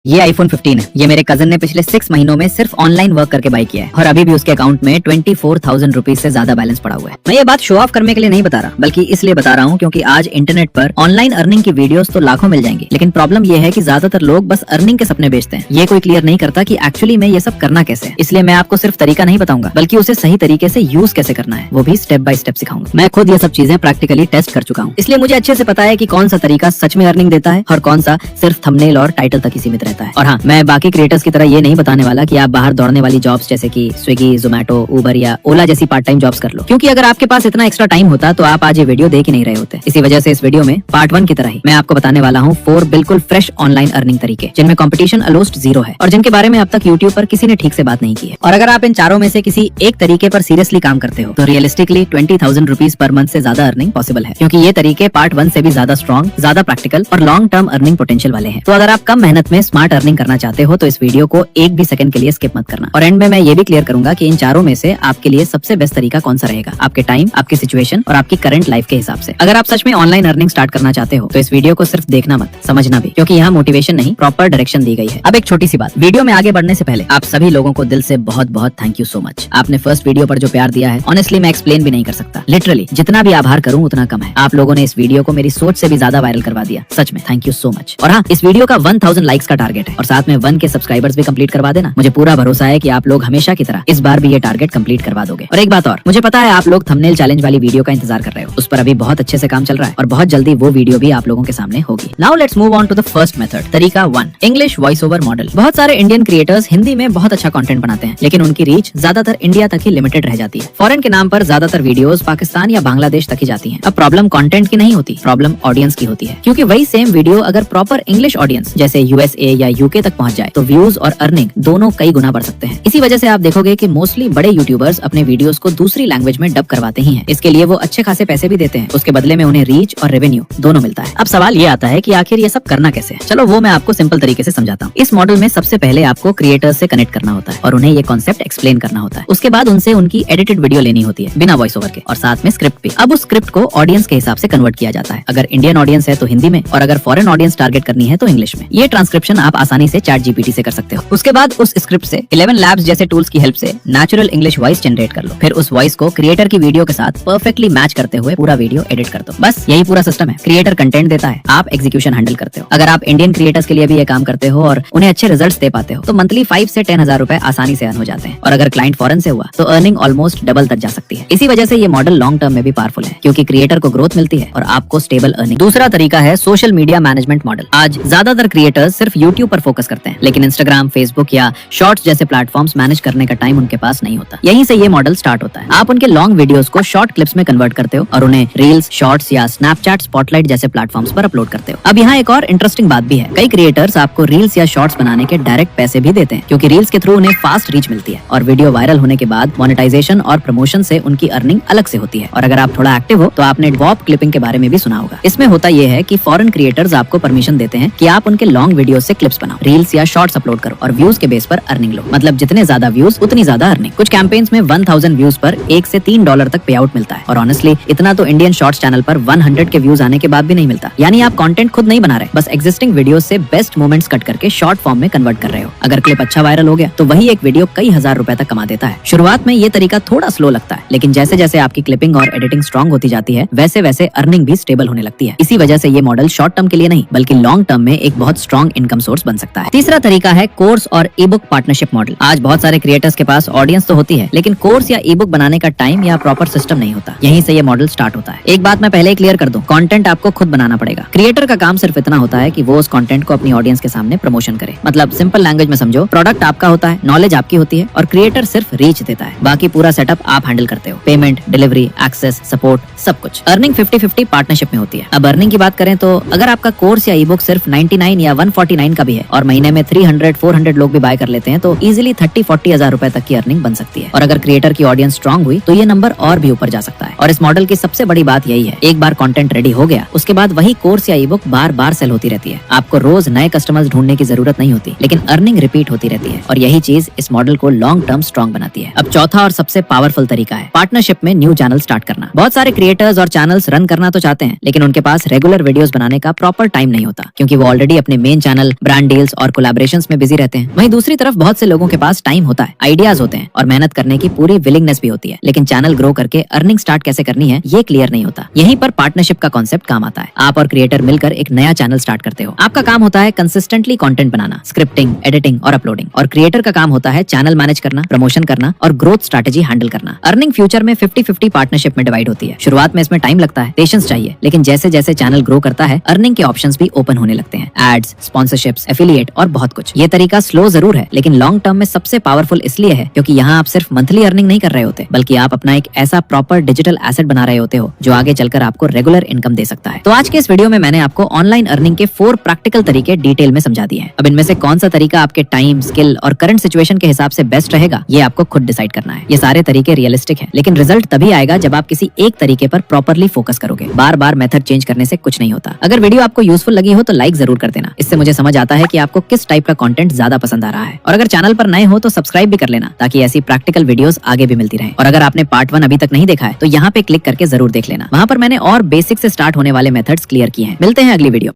ये iPhone 15 है। ये मेरे कजन ने पिछले 6 महीनों में सिर्फ ऑनलाइन वर्क करके बाई किया है और अभी भी उसके अकाउंट में 24,000 रुपीज से ज्यादा बैलेंस पड़ा हुआ है। मैं ये बात शो ऑफ करने के लिए नहीं बता रहा, बल्कि इसलिए बता रहा हूँ क्योंकि आज इंटरनेट पर ऑनलाइन अर्निंग की वीडियोस तो लाखों मिल जाएंगी, लेकिन प्रॉब्लम ये है कि ज्यादातर लोग बस अर्निंग के सपने बेचते हैं। ये कोई क्लियर नहीं करता कि एक्चुअली में ये सब करना कैसे है। इसलिए मैं आपको सिर्फ तरीका नहीं बताऊंगा, बल्कि उसे सही तरीके से यूज कैसे करना है, वो भी स्टेप बाय स्टेप सिखाऊंगा। मैं खुद ये सब चीजें प्रैक्टिकली टेस्ट कर चुका हूँ, इसलिए मुझे अच्छे से पता है कि कौन सा तरीका सच में अर्निंग देता है और कौन सा सिर्फ थंबनेल और टाइटल तक ही सीमित रहता है। और हाँ, मैं बाकी क्रिएटर्स की तरह ये नहीं बताने वाला कि आप बाहर दौड़ने वाली जॉब्स जैसे कि स्विगी, जोमेटो, उबर या ओला जैसी पार्ट टाइम जॉब्स कर लो, क्योंकि अगर आपके पास इतना एक्स्ट्रा टाइम होता तो आप आज ये वीडियो देख ही नहीं रहे होते। इसी वजह से इस वीडियो में पार्ट 1 की तरह ही मैं आपको बताने वाला हूँ 4 बिल्कुल फ्रेश ऑनलाइन अर्निंग तरीके, जिनमें कंपटीशन ऑलमोस्ट 0 है और जिनके बारे में अब तक यूट्यूब पर किसी ने ठीक से बात नहीं की है। और अगर आप इन चारों में से किसी एक तरीके पर सीरियसली काम करते हो तो रियलिस्टिकली 20,000 रुपीज पर मंथ से ज्यादा अर्निंग पॉसिबल है, क्योंकि ये तरीके पार्ट 1 से भी ज्यादा स्ट्रॉन्ग, ज्यादा प्रैक्टिकल और लॉन्ग टर्म अर्निंग पोटेंशियल वाले हैं। तो अगर आप कम मेहनत में स्मार्ट अर्निंग करना चाहते हो तो इस वीडियो को एक भी सेकंड के लिए स्किप मत करना। और एंड में मैं ये भी क्लियर करूंगा कि इन चारों में से आपके लिए सबसे बेस्ट तरीका कौन सा रहेगा, आपके टाइम, आपकी सिचुएशन और आपकी करंट लाइफ के हिसाब से। अगर आप सच में ऑनलाइन अर्निंग स्टार्ट करना चाहते हो तो इस वीडियो को सिर्फ देखना मत, समझना भी, क्योंकि यहाँ मोटिवेशन नहीं, प्रॉपर डायरेक्शन दी गई है। अब एक छोटी सी बात, वीडियो में आगे बढ़ने से पहले आप सभी लोगों को दिल से बहुत बहुत थैंक यू सो मच। आपने फर्स्ट वीडियो पर जो प्यार दिया है, ऑनेस्टली मैं एक्सप्लेन भी नहीं कर सकता। लिटरली जितना भी आभार करूं उतना कम है। आप लोगों ने इस वीडियो को मेरी सोच से भी ज्यादा वायरल करवा दिया, सच में थैंक यू सो मच। और हाँ, इस वीडियो का 1000 लाइक्स का टारगेट है और साथ में 1 के सब्सक्राइबर्स भी कंप्लीट करवा देना। मुझे पूरा भरोसा है कि आप लोग हमेशा की तरह इस बार भी ये टारगेट कंप्लीट करवा दोगे। और एक बात और, मुझे पता है आप लोग थंबनेल चैलेंज वाली वीडियो का इंतजार कर रहे हो, उस पर अभी बहुत अच्छे से काम चल रहा है और बहुत जल्दी वो वीडियो भी आप लोगों के सामने होगी। Now let's move on to the first method, तरीका 1, इंग्लिश वॉइस ओवर मॉडल। बहुत सारे इंडियन क्रिएटर्स हिंदी में बहुत अच्छा कंटेंट बनाते हैं, लेकिन उनकी रीच ज्यादातर इंडिया तक ही लिमिटेड रह जाती है। फॉरेन के नाम पर ज्यादातर वीडियोस पाकिस्तान या बांग्लादेश तक ही जाती हैं। अब प्रॉब्लम कंटेंट की नहीं होती, प्रॉब्लम ऑडियंस की होती है, क्योंकि वही सेम वीडियो अगर प्रॉपर इंग्लिश ऑडियंस जैसे यूएसए या यूके तक पहुंच जाए तो व्यूज और अर्निंग दोनों कई गुना बढ़ सकते हैं। इसी वजह से आप देखोगे कि मोस्टली बड़े यूट्यूबर्स अपने वीडियोस को दूसरी लैंग्वेज में डब करवाते ही हैं। इसके लिए वो अच्छे खासे पैसे भी देते हैं, उसके बदले में उन्हें रीच और रेवेन्यू दोनों मिलता है। अब सवाल ये आता है कि आखिर ये सब करना कैसे है। चलो वो मैं आपको सिंपल तरीके से समझाता हूँ। इस मॉडल में सबसे पहले आपको क्रिएटर्स से कनेक्ट करना होता है और उन्हें ये कॉन्सेप्ट एक्सप्लेन करना होता है। उसके बाद उनसे उनकी एडिटेड वीडियो लेनी होती है बिना वॉइस ओवर के, और साथ में स्क्रिप्ट भी। अब उस स्क्रिप्ट को ऑडियंस के हिसाब से कन्वर्ट किया जाता है। अगर इंडियन ऑडियंस है तो हिंदी में, और अगर फॉरेन ऑडियंस टारगेट करनी है तो इंग्लिश में। ये ट्रांसक्रिप्शन आप आसानी से चैट जीपीटी से कर सकते हो। उसके बाद उस स्क्रिप्ट से 11 लैब्स जैसे टूल्स की हेल्प से नेचुरल इंग्लिश वॉइस जनरेट कर लो। फिर उस वॉइस को क्रिएटर की वीडियो के साथ परफेक्टली मैच करते हुए पूरा वीडियो एडिट कर दो। बस यही पूरा सिस्टम है। क्रिएटर कंटेंट देता है, आप एग्जीक्यूशन हैंडल करते हो। अगर आप इंडियन क्रिएटर्स के लिए भी ये काम करते हो और उन्हें अच्छे रिजल्ट्स दे पाते हो तो मंथली 5 से 10,000 रुपए आसानी से अर्न हो जाते हैं। और अगर क्लाइंट फॉरेन से हुआ तो अर्निंग ऑलमोस्ट डबल तक जा सकती है। इसी वजह से ये मॉडल लॉन्ग टर्म में भी पावरफुल है, क्योंकि क्रिएटर को ग्रोथ मिलती है और आपको स्टेबल अर्निंग। दूसरा तरीका है सोशल मीडिया मैनेजमेंट मॉडल। आज ज्यादातर क्रिएटर्स सिर्फ यूट्यूब पर फोकस करते हैं, लेकिन इंस्टाग्राम, फेसबुक या शॉर्ट्स जैसे प्लेटफॉर्म्स मैनेज करने का टाइम उनके पास नहीं होता। यहीं से ये मॉडल स्टार्ट होता है। आप उनके लॉन्ग वीडियोस को शॉर्ट क्लिप्स में कन्वर्ट करते हो और उन्हें रील्स, शॉर्ट्स या स्नैपचैट, स्पॉटलाइट जैसे प्लेटफॉर्म्स पर अपलोड करते हो। अब यहाँ एक और इंटरेस्टिंग बात भी है, कई क्रिएटर्स आपको रील्स या शॉर्ट्स बनाने के डायरेक्ट पैसे भी देते हैं, क्योंकि रील्स के थ्रू उन्हें फास्ट रीच मिलती है और वीडियो वायरल होने के बाद मोनेटाइजेशन और प्रमोशन से उनकी अर्निंग अलग से होती है। और अगर आप थोड़ा एक्टिव हो तो आपने ड्रॉप क्लिपिंग के बारे में भी सुना होगा। इसमें होता यह है कि फॉरेन क्रिएटर्स आपको परमिशन देते हैं कि आप उनके लॉन्ग वीडियो से क्लिप्स बनाओ, रील्स या शॉर्ट्स अपलोड करो और व्यूज के बेस पर अर्निंग लो। मतलब जितने ज्यादा व्यूज उतनी ज्यादा अर्निंग। कुछ कैंपेन्स में 1000 व्यूज पर $1 से $3 तक पे आउट मिलता है, और ऑनेस्टली इतना तो इंडियन शॉर्ट्स चैनल पर 100 के व्यूज आने के बाद भी नहीं मिलता। यानी आप कंटेंट खुद नहीं बना रहे, बस एग्जिस्टिंग वीडियो से बेस्ट मोमेंट्स कट करके शॉर्ट फॉर्म में कन्वर्ट कर रहे हो। अगर क्लिप अच्छा वायरल हो गया तो वही एक वीडियो कई हजार रुपए तक कमा देता है। शुरुआत में ये तरीका थोड़ा स्लो लगता है, लेकिन जैसे जैसे आपकी क्लिपिंग और एडिटिंग स्ट्रॉन्ग होती जाती है वैसे वैसे अर्निंग भी स्टेबल होने लगती है। इसी वजह से ये मॉडल शॉर्ट टर्म के लिए नहीं बल्कि लॉन्ग टर्म में एक बहुत स्ट्रॉन्ग इनकम सोर्स बन सकता है। तीसरा तरीका है कोर्स और ई बुक पार्टनरशिप मॉडल। आज बहुत सारे क्रिएटर्स के पास ऑडियंस तो होती है, लेकिन कोर्स या ई बुक बनाने का टाइम या प्रॉपर सिस्टम नहीं होता। यहीं से ये मॉडल स्टार्ट होता है। एक बात मैं पहले क्लियर कर दूं, कंटेंट आपको खुद बनाना पड़ेगा। क्रिएटर का काम सिर्फ इतना होता है कि वो उस कंटेंट को अपनी ऑडियंस के सामने प्रमोशन करे। मतलब सिंपल लैंग्वेज में समझो, प्रोडक्ट आपका होता है, नॉलेज आपकी होती है और क्रिएटर सिर्फ रीच देता है। बाकी पूरा सेटअप आप हैंडल करते हो, पेमेंट, डिलीवरी, एक्सेस, सपोर्ट, सब कुछ। अर्निंग 50-50 पार्टनरशिप में होती है। अब अर्निंग की बात करें तो अगर आपका कोर्स या ई बुक सिर्फ 99 या 149 का भी है और महीने में 300-400 लोग भी बाय कर लेते हैं तो इजिली 30-40 हजार रुपए तक की अर्निंग बन सकती है। और अगर क्रिएटर की ऑडियंस स्ट्रॉन्ग हुई तो ये नंबर और भी ऊपर जा सकता है। और इस मॉडल की सबसे बड़ी बात यही है, एक बार कंटेंट रेडी हो गया उसके बाद वही कोर्स या ई बुक बार बार सेल होती रहती है। आपको रोज नए कस्टमर्स ढूंढने की जरूरत नहीं होती, लेकिन अर्निंग रिपीट होती रहती है और यही चीज इस मॉडल को लॉन्ग टर्म स्ट्रॉन्ग बनाती है। अब चौथा और सबसे पावरफुल तरीका है पार्टनरशिप में न्यू चैनल स्टार्ट करना। बहुत सारे क्रिएटर्स और चैनल्स रन करना तो चाहते हैं, लेकिन उनके पास रेगुलर वीडियोस बनाने का प्रॉपर टाइम नहीं होता, क्योंकि वो ऑलरेडी अपने मेन चैनल, ब्रांड डील्स और कोलैबोरेशंस में बिजी रहते हैं। वहीं दूसरी तरफ बहुत से लोगों के पास टाइम होता है, आइडियाज होते हैं और मेहनत करने की पूरी विलिंगनेस भी होती है, लेकिन चैनल ग्रो करके अर्निंग स्टार्ट कैसे करनी है ये क्लियर नहीं होता। यहीं पर पार्टनरशिप का कॉन्सेप्ट काम आता है। आप और क्रिएटर मिलकर एक नया चैनल स्टार्ट करते हो। आपका काम होता है कंसिस्टेंटली कंटेंट बनाना, स्क्रिप्टिंग, एडिटिंग और अपलोडिंग, और क्रिएटर का काम होता है चैनल मैनेज करना, प्रमोशन करना और ग्रोथ स्ट्रैटेजी हैंडल करना। अर्निंग फ्यूचर में 50-50 पार्टनरशिप में डिवाइड होती है। शुरुआत में इसमें टाइम लगता है, पेशेंस चाहिए, लेकिन जैसे जैसे चैनल ग्रो करता है अर्निंग के ऑप्शंस भी ओपन होने लगते हैं। एड्स, स्पॉन्सरशिप्स, एफिलिएट और बहुत कुछ। ये तरीका स्लो जरूर है, लेकिन लॉन्ग टर्म में सबसे पावरफुल इसलिए है क्योंकि यहाँ आप सिर्फ मंथली अर्निंग नहीं कर रहे होते, बल्कि आप अपना एक ऐसा प्रॉपर डिजिटल एसेट बना रहे होते हो जो आगे चलकर आपको रेगुलर इनकम दे सकता है। तो आज के इस वीडियो में मैंने आपको ऑनलाइन अर्निंग के 4 प्रैक्टिकल तरीके डिटेल में समझा दिए हैं। अब इनमें से कौन सा तरीका आपके टाइम, स्किल और करंट सिचुएशन के हिसाब से बेस्ट रहेगा ये आपको खुद डिसाइड करना है। ये सारे तरीके रियलिस्टिक हैं, लेकिन रिजल्ट तभी आएगा जब आप किसी एक तरीके पर प्रॉपरली फोकस करोगे। बार बार मेथड चेंज करने से कुछ नहीं होता। अगर वीडियो आपको यूजफुल लगी हो तो लाइक जरूर कर देना। इससे मुझे समझ आता है कि आपको किस टाइप का कंटेंट ज्यादा पसंद आ रहा है। और अगर चैनल पर नए हो तो सब्सक्राइब भी कर लेना, ताकि ऐसी प्रैक्टिकल वीडियोस आगे भी मिलती रहे। और अगर आपने पार्ट 1 अभी तक नहीं देखा है तो यहाँ पे क्लिक करके जरूर देख लेना। वहाँ पर मैंने और बेसिक से स्टार्ट होने वाले मेथड्स क्लियर किए हैं। मिलते हैं अगली वीडियो।